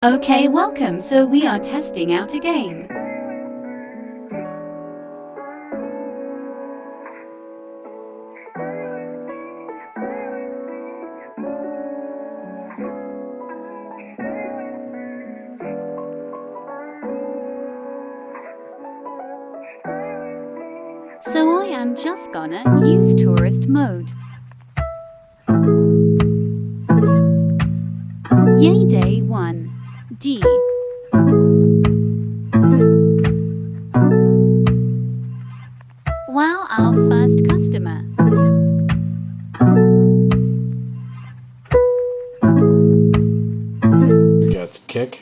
Okay, welcome. So we are testing out a game. So I am just gonna use tourist mode. Yay, day 1. D. Wow, our first customer. Got kick.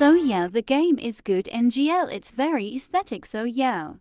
So yeah, the game is good NGL. It's very aesthetic, so yeah.